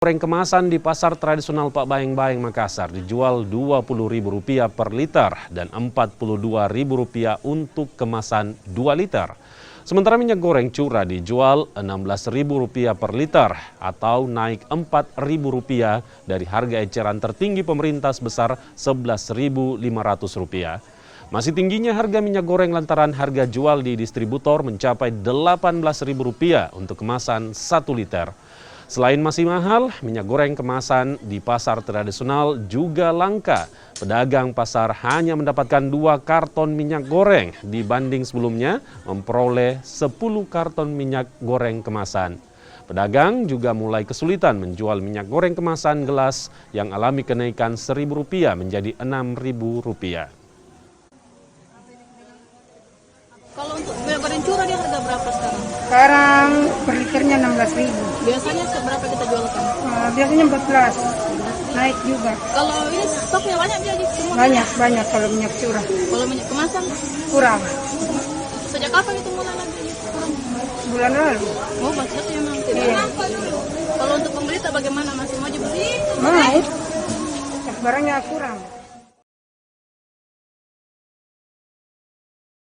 Goreng kemasan di pasar tradisional Pak Bayeng-Bayeng Makassar dijual Rp20.000 per liter dan Rp42.000 untuk kemasan 2 liter. Sementara minyak goreng curah dijual Rp16.000 per liter atau naik Rp4.000 dari harga eceran tertinggi pemerintah sebesar Rp11.500. Masih tingginya harga minyak goreng lantaran harga jual di distributor mencapai Rp18.000 untuk kemasan 1 liter. Selain masih mahal, minyak goreng kemasan di pasar tradisional juga langka. Pedagang pasar hanya mendapatkan 2 karton minyak goreng dibanding sebelumnya memperoleh 10 karton minyak goreng kemasan. Pedagang juga mulai kesulitan menjual minyak goreng kemasan gelas yang alami kenaikan Rp1.000 menjadi Rp6.000. Kalau untuk minyak goreng curah dia harga berapa sekarang? Sekarang per liternya 16.000. Biasanya seberapa kita jualkan? Biasanya 14. Naik juga. Kalau ini stoknya banyak dia di semua? Banyak kalau minyak curah. Kalau minyak kemasan? Kurang. Sejak kapan itu mulai lagi kurang? Bulan lalu. Oh, maksudnya memang tidak. Iya. Kalau untuk pembeli bagaimana? Masih mau beli? Mau. Barangnya kurang.